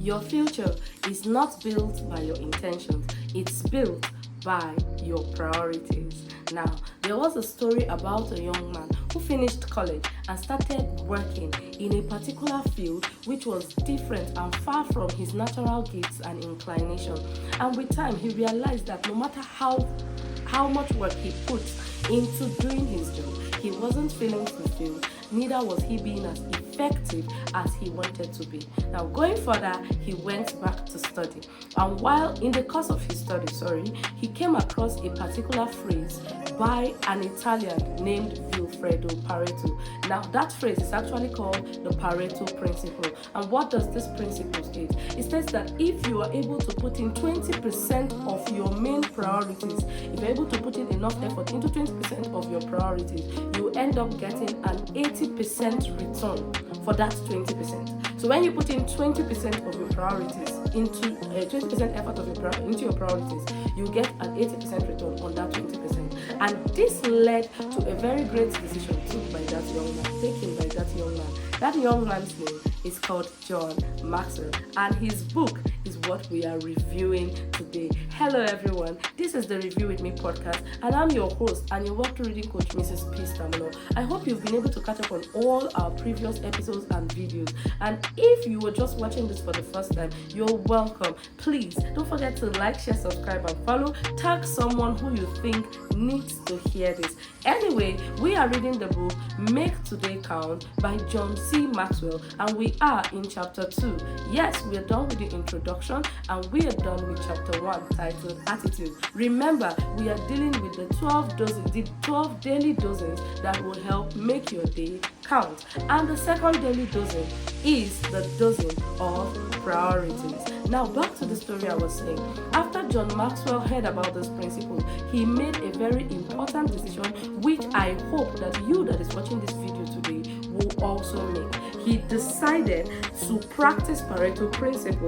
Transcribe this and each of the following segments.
Your future is not built by your intentions, it's built by your priorities. Now, there was a story about a young man who finished college and started working in a particular field which was different and far from his natural gifts and inclination. And with time, he realized that no matter how much work he put into doing his job, he wasn't feeling fulfilled, neither was he being as effective as he wanted to be. Now, going further, he went back to study. And while in the course of his study, he came across a particular phrase by an Italian named Vilfredo Pareto. Now, that phrase is actually called the Pareto principle. And what does this principle state? It states that if you are able to put in 20% of your main priorities, if you're able to put in enough effort into 20% of your priorities, you end up getting an 80% return for that 20%. So when you put in 20% of your priorities into 20% effort of into your priorities, you get an 80% return on that 20%. And this led to a very great decision taken by that young man. That young man's name is called John Maxwell, and his book is what we are reviewing today. Hello everyone, this is the Review With Me podcast, and I'm your host and your work reading coach, Mrs. P. Stamino. I hope you've been able to catch up on all our previous episodes and videos, and if you were just watching this for the first time, you're welcome. Please don't forget to like, share, subscribe, and follow. Tag someone who you think needs to hear this. Anyway, we are reading the book Make Today Count by John Maxwell, and we are in chapter 2. Yes, we are done with the introduction and we are done with chapter 1 titled Attitude. Remember, we are dealing with the 12 daily doses that will help make your day count. And the second daily dozen is the dozen of priorities. Now back to the story I was saying. After John Maxwell heard about this principle, he made a very important decision, which I hope that you that is watching this video today will also make. He decided to practice Pareto principle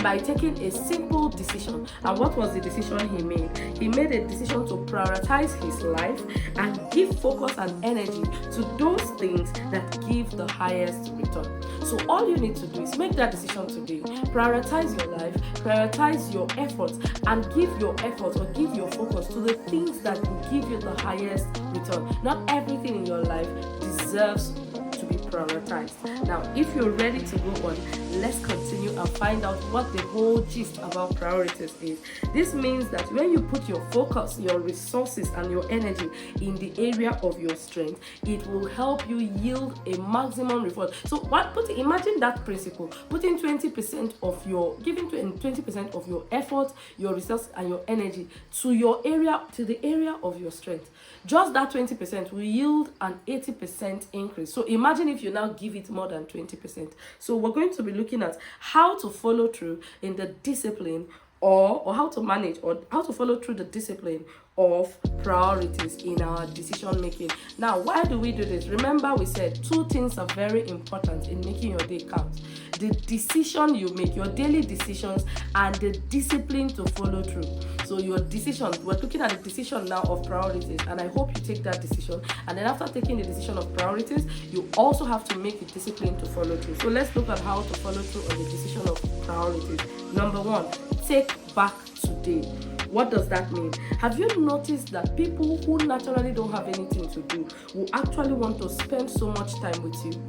by taking a simple decision. And what was the decision he made? He made a decision to prioritize his life and give focus and energy to those things that give the highest return. So all you need to do is make that decision today. Prioritize your life, prioritize your efforts, and give your efforts or give your focus to the things that will give you the highest return. Not everything in your life deserves to be prioritized. Now, if you're ready to go on, let's continue and find out what the whole gist about priorities is. This means that when you put your focus, your resources, and your energy in the area of your strength, it will help you yield a maximum reward. So imagine that principle, putting 20% of your, giving 20% of your effort, your resource, and your energy to the area of your strength. Just that 20% will yield an 80% increase. So imagine if you now give it more than 20%. So we're going to be looking at how to follow through in the discipline or how to manage or how to follow through the discipline of priorities in our decision making. Now, why do we do this? Remember, we said two things are very important in making your day count: the decision you make, your daily decisions, and the discipline to follow through. So your decision, we're looking at the decision now of priorities, and I hope you take that decision. And then after taking the decision of priorities, you also have to make a discipline to follow through. So let's look at how to follow through on the decision of priorities. Number 1, take back today. What does that mean? Have you noticed that people who naturally don't have anything to do will actually want to spend so much time with you?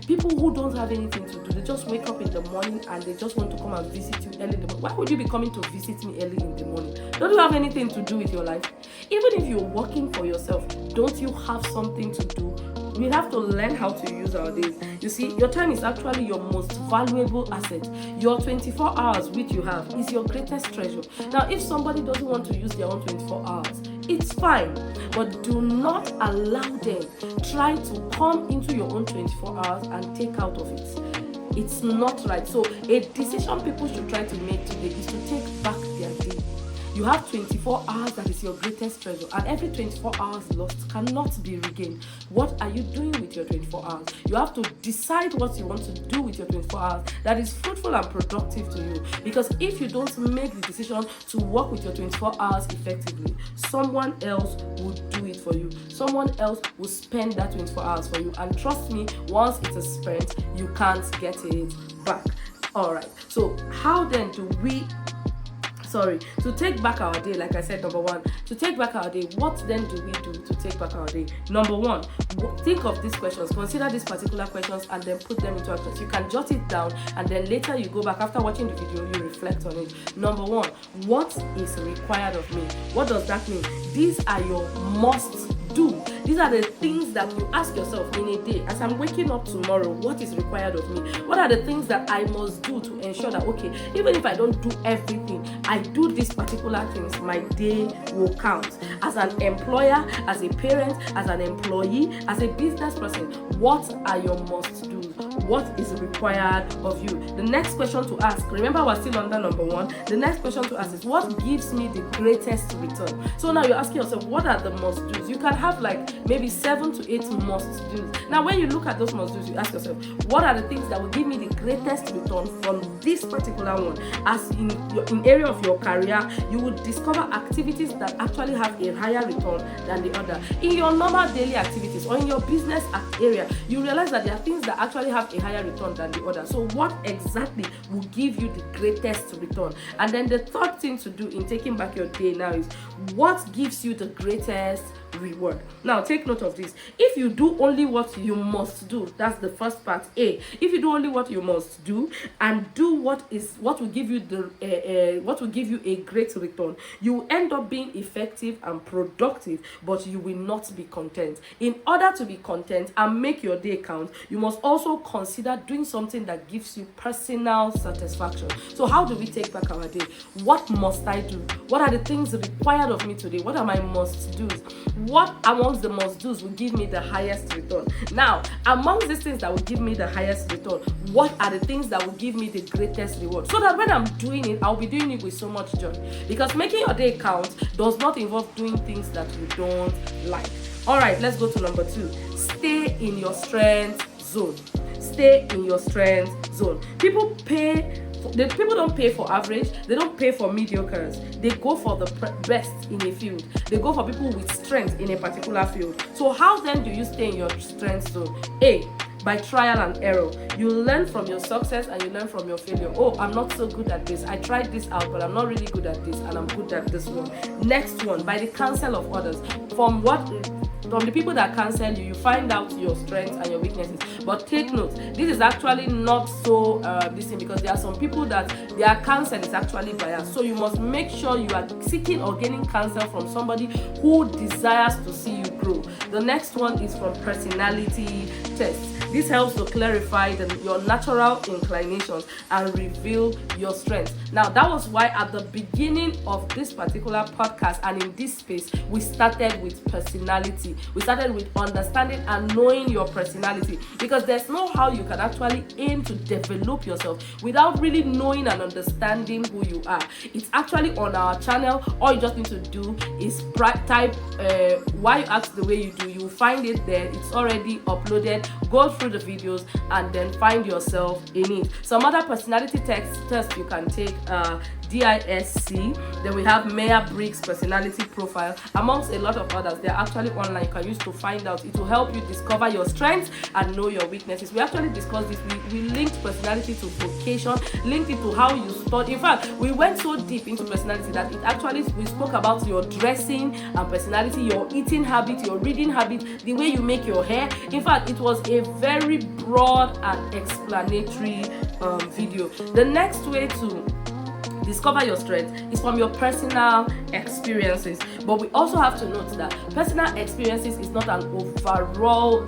People who don't have anything to do, they just wake up in the morning and they just want to come and visit you early in the morning. Why would you be coming to visit me early in the morning? Don't you have anything to do with your life? Even if you're working for yourself, don't you have something to do? We have to learn how to use our days. You see, your time is actually your most valuable asset. Your 24 hours which you have is your greatest treasure. Now, if somebody doesn't want to use their own 24 hours, it's fine, but do not allow them try to come into your own 24 hours and take out of it. It's not right. So a decision people should try to make today is to take back their day. You have 24 hours that is your greatest treasure, and every 24 hours lost cannot be regained. What are you doing with your 24 hours? You have to decide what you want to do with your 24 hours that is fruitful and productive to you. Because if you don't make the decision to work with your 24 hours effectively, someone else will do it for you. Someone else will spend that 24 hours for you. And trust me, once it is spent, you can't get it back. All right. So how then do we to take back our day? Like I said, number one, to take back our day, what then do we do to take back our day? Number one, think of these questions, consider these particular questions, and then put them into action. You can jot it down, and then later you go back after watching the video, you reflect on it. Number one, what is required of me? What does that mean? These are your must do. These are the things that you ask yourself in a day. As I'm waking up tomorrow, what is required of me? What are the things that I must do to ensure that, okay, even if I don't do everything, I do these particular things, my day will count. As an employer, as a parent, as an employee, as a business person, what are your must-dos? What is required of you? The next question to ask, remember we're still under number one, the next question to ask is, what gives me the greatest return? So now you're asking yourself, what are the must-dos? You can have like maybe 7 to 8 must-dos. Now when you look at those must-dos, you ask yourself, what are the things that will give me the greatest return from this particular one? As in area of your career, you would discover activities that actually have a higher return than the other. In your normal daily activities or in your business area, you realize that there are things that actually have a higher return than the other. So what exactly will give you the greatest return? And then the third thing to do in taking back your day now is, what gives you the greatest reward? Now take note of this. If you do only what you must do, that's the first part A. If you do only what you must do and do what will give you a great return, you will end up being effective and productive, but you will not be content. In order to be content and make your day count, you must also consider doing something that gives you personal satisfaction. So how do we take back our day? What must I do? What are the things required of me today? What are my must-dos? What amongst the must-dos will give me the highest return? Now, amongst these things that will give me the highest return, what are the things that will give me the greatest reward? So that when I'm doing it, I'll be doing it with so much joy. Because making your day count does not involve doing things that you don't like. All right, let's go to number 2. Stay in your strength zone. Stay in your strength zone. People don't pay for average, they don't pay for mediocres. They go for the best in a field. They go for people with strength in a particular field. So how then do you stay in your strength zone? A, by trial and error. You learn from your success and you learn from your failure. Oh, I'm not so good at this. I tried this out, but I'm not really good at this, and I'm good at this one. Next one, by the counsel of others. From the people that counsel you, you find out your strengths and your weaknesses. But take note, this is actually not so because there are some people that their counsel is actually biased. So you must make sure you are seeking or gaining counsel from somebody who desires to see you grow. The next one is from personality tests. This helps to clarify your natural inclinations and reveal your strengths. Now, that was why at the beginning of this particular podcast and in this space, we started with personality. We started with understanding and knowing your personality, because there's no how you can actually aim to develop yourself without really knowing and understanding who you are. It's actually on our channel. All you just need to do is type why you act the way you do. You will find it there. It's already uploaded. Go through the videos and then find yourself in it. Some other personality tests you can take, DISC. Then we have Myers-Briggs personality profile, amongst a lot of others. They're actually online. You can use to find out. It will help you discover your strengths and know your weaknesses. We actually discussed this. We linked personality to vocation, linked it to how you study. In fact, we went so deep into personality that we spoke about your dressing and personality, your eating habit, your reading habit, the way you make your hair. In fact, it was a very broad and explanatory video. The next way to discover your strength is from your personal experiences. But we also have to note that personal experiences is not an overall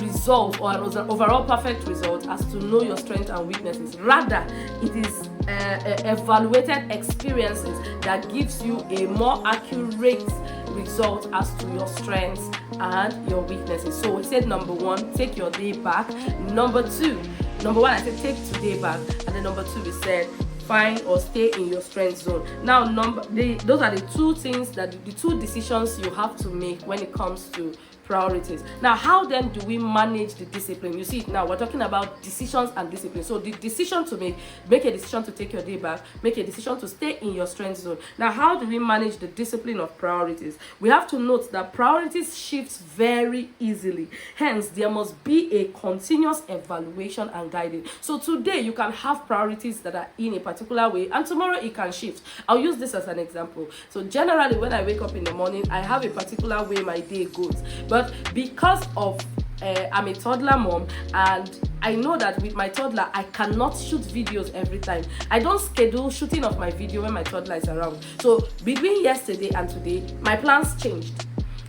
result or an overall perfect result as to know your strengths and weaknesses. Rather, it is evaluated experiences that gives you a more accurate result as to your strengths and your weaknesses. So we said number 1, take your day back. Number 2, Number one, I said take today back, and then number two, we said find or stay in your strength zone. Now, those are the two things the two decisions you have to make when it comes to priorities. Now, how then do we manage the discipline? You see, now we're talking about decisions and discipline. So the decision to make a decision to take your day back, make a decision to stay in your strength zone. Now, how do we manage the discipline of priorities? We have to note that priorities shift very easily. Hence, there must be a continuous evaluation and guiding. So today you can have priorities that are in a particular way, and tomorrow it can shift. I'll use this as an example. So generally, when I wake up in the morning, I have a particular way my day goes. But because of I'm a toddler mom, and I know that with my toddler I cannot shoot videos every time. I don't schedule shooting of my video when my toddler is around. So between yesterday and today, my plans changed,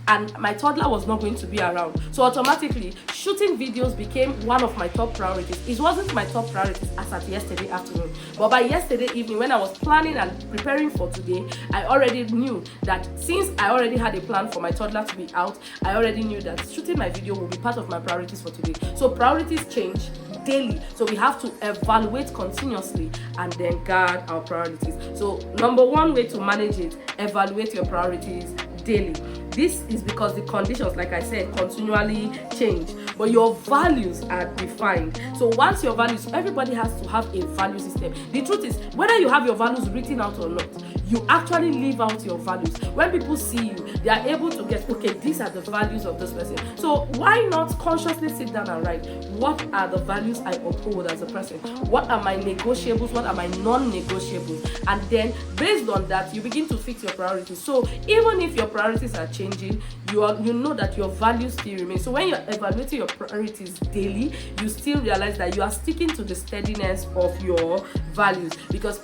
and my toddler was not going to be around. So automatically, shooting videos became one of my top priorities. It wasn't my top priorities as at yesterday afternoon, but by yesterday evening, when I was planning and preparing for today, I already knew that since I already had a plan for my toddler to be out, I already knew that shooting my video will be part of my priorities for today. So priorities change daily, so we have to evaluate continuously and then guard our priorities. So number one way to manage it, evaluate your priorities daily. This is because the conditions, like I said, continually change, but your values are defined. So once your values, everybody has to have a value system. The truth is, whether you have your values written out or not, you actually live out your values. When people see you, they are able to get, okay, these are the values of this person. So why not consciously sit down and write, what are the values I uphold as a person? What are my negotiables? What are my non-negotiables? And then based on that, you begin to fix your priorities. So even if your priorities are changing, you know that your values still remain. So when you're evaluating your priorities daily, you still realize that you are sticking to the steadiness of your values, because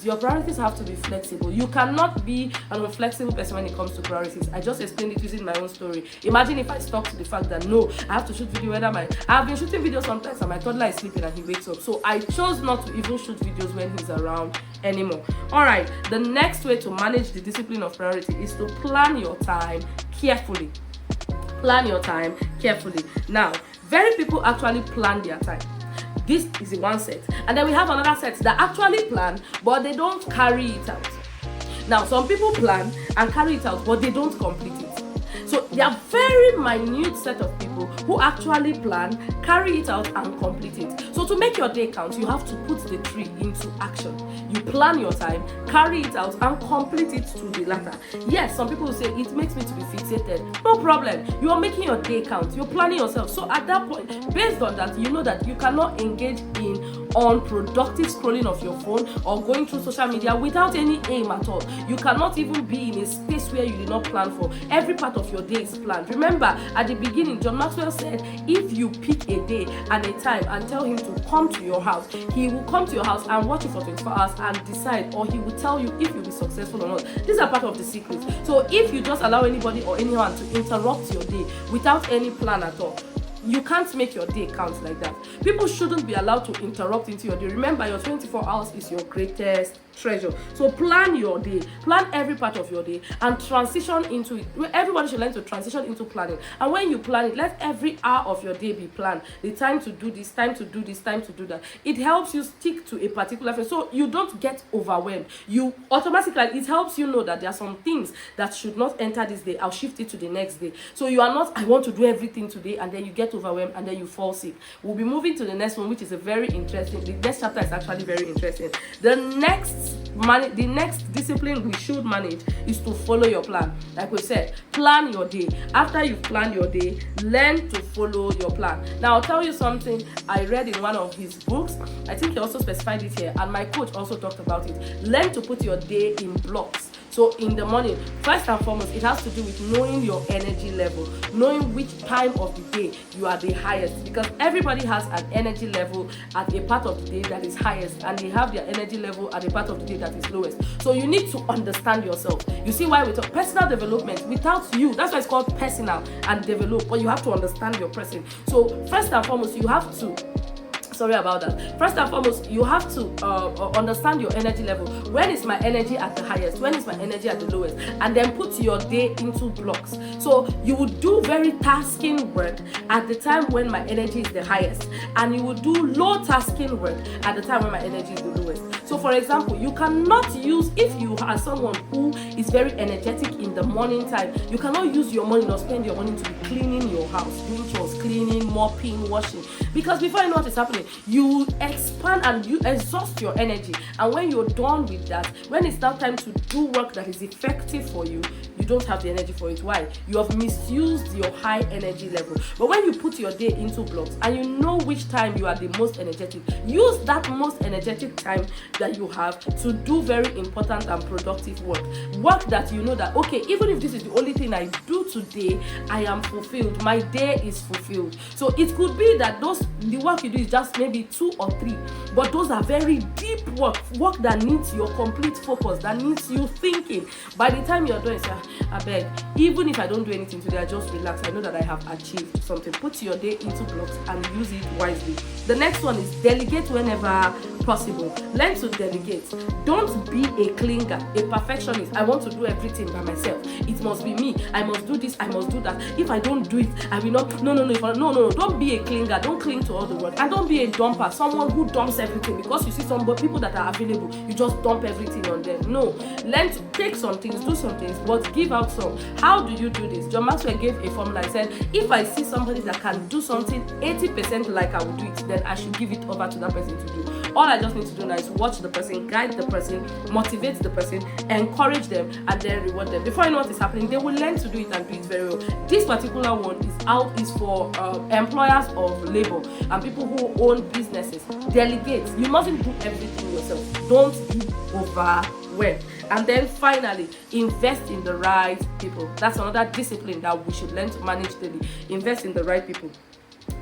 your priorities have to be flexible. You cannot be an inflexible person when it comes to priorities. I just explained it using my own story. Imagine if I stuck to the fact that no, I have to shoot video I've been shooting videos sometimes and my toddler is sleeping and he wakes up. So I chose not to even shoot videos when he's around anymore. Alright, the next way to manage the discipline of priority is to plan your time carefully. Plan your time carefully. Now, very people actually plan their time. This is the one set. And then we have another set that actually plan, but they don't carry it out. Now, some people plan and carry it out, but they don't complete it. So there are very minute set of people who actually plan, carry it out, and complete it. So to make your day count, you have to put the three into action. You plan your time, carry it out, and complete it to the latter. Yes, some people will say it makes me to be fixated. No problem. You are making your day count. You're planning yourself. So at that point, based on that, you know that you cannot engage in unproductive scrolling of your phone or going through social media without any aim at all. You cannot even be in a space where you did not plan for. Every part of your day is planned. Remember, at the beginning, John Maxwell said, if you pick a day and a time and tell him to come to your house, he will come to your house and watch you for 24 hours and decide, or he will tell you if you'll be successful or not. These are part of the secrets. So if you just allow anybody or anyone to interrupt your day without any plan at all, you can't make your day count like that. People shouldn't be allowed to interrupt into your day. Remember, your 24 hours is your greatest treasure. So plan your day, plan every part of your day, and transition into it. Everybody should learn to transition into planning. And when you plan it, let every hour of your day be planned. The time to do this, time to do this, time to do that. It helps you stick to a particular phase, so you don't get overwhelmed. You automatically, it helps you know that there are some things that should not enter this day. I'll shift it to the next day. So you are not, I want to do everything today, and then you get overwhelmed and then you fall sick. We'll be moving to the next one, which is a very interesting. The next chapter is actually very interesting. The next discipline we should manage is to follow your plan. Like we said, plan your day. After you've planned your day, learn to follow your plan. Now, I'll tell you something I read in one of his books. I think he also specified it here, and my coach also talked about it. Learn to put your day in blocks. So in the morning, first and foremost, it has to do with knowing your energy level, knowing which time of the day you are the highest, because everybody has an energy level at a part of the day that is highest, and they have their energy level at a part of the day that is lowest. So you need to understand yourself. You see why we talk personal development without you. That's why it's called personal and develop, but you have to understand your person. So first and foremost, you have to Sorry about that. First and foremost, you have to understand your energy level. When is my energy at the highest? When is my energy at the lowest? And then put your day into blocks. So you would do very tasking work at the time when my energy is the highest, and you would do low tasking work at the time when my energy is the lowest. So for example, you cannot use, if you are someone who is very energetic in the morning time, you cannot use your morning or spend your morning to be cleaning your house, doing chores, cleaning, mopping, washing, because before you know what is happening, you expand and you exhaust your energy. And when you're done with that, when it's now time to do work that is effective for you, you don't have the energy for it. Why? You have misused your high energy level. But when you put your day into blocks and you know which time you are the most energetic, use that most energetic time that you have to do very important and productive work that you know that, okay, even if this is the only thing I do today, I am fulfilled, my day is fulfilled. So it could be that the work you do is just maybe 2 or 3, but those are very deep work that needs your complete focus, that needs you thinking. By the time you're done, say, I beg, even if I don't do anything today, I just relax, I know that I have achieved something. Put your day into blocks and use it wisely. The next one is delegate whenever possible. Learn to delegate. Don't be a clinger, a perfectionist. I want to do everything by myself. It must be me. I must do this, I must do that. If I don't do it, I will not. No. Don't be a clinger. Don't cling to all the work. And don't be a dumper, someone who dumps everything because you see some people that are available, you just dump everything on them. No. Learn to take some things, do some things, but give out some. How do you do this? John Maxwell gave a formula. He said, if I see somebody that can do something 80% like I would do it, then I should give it over to that person to do. All I just need to do now is watch the person, guide the person, motivate the person, encourage them, and then reward them. Before you know what is happening, they will learn to do it and do it very well. This particular one is for employers of labor and people who own businesses. Delegate. You mustn't do everything yourself. Don't be overwhelmed. And then finally, invest in the right people. That's another discipline that we should learn to manage daily. Invest in the right people.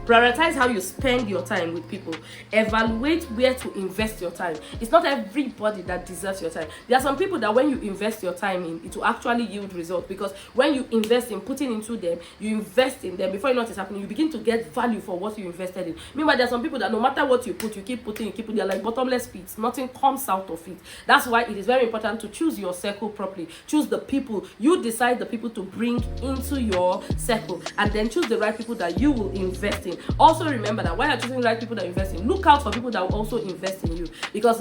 Prioritize how you spend your time with people. Evaluate where to invest your time. It's not everybody that deserves your time. There are some people that when you invest your time in, it will actually yield results, because when you invest in putting into them, you invest in them, before you know what is happening, you begin to get value for what you invested in. Meanwhile, there are some people that no matter what you put, you keep putting, they're like bottomless pits. Nothing comes out of it. That's why it is very important to choose your circle properly. Choose the people. You decide the people to bring into your circle, and then choose the right people that you will invest in. Also remember that when you're choosing the right people that invest in, look out for people that will also invest in you, because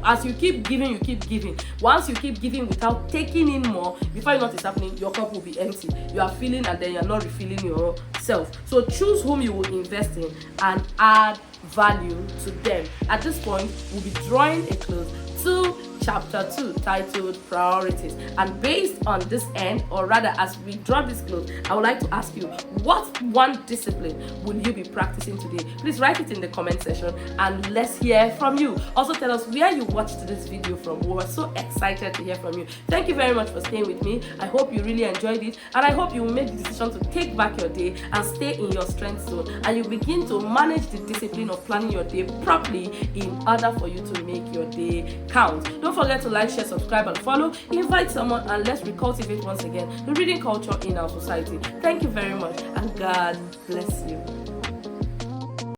as you keep giving, you keep giving. Once you keep giving without taking in more, before you know what is happening, your cup will be empty. You are filling and then you're not refilling yourself. So choose whom you will invest in and add value to them. At this point, we'll be drawing a close to chapter 2 titled Priorities. And based on this end, or rather as we draw this close, I would like to ask you, what one discipline will you be practicing today? Please write it in the comment section and let's hear from you. Also tell us where you watched this video from. We were so excited to hear from you. Thank you very much for staying with me. I hope you really enjoyed it, and I hope you will make the decision to take back your day and stay in your strength zone, and you begin to manage the discipline of planning your day properly in order for you to make your day count. Don't forget to like, share, subscribe, and follow. Invite someone, and let's recultivate once again the reading culture in our society. Thank you very much, and God bless you.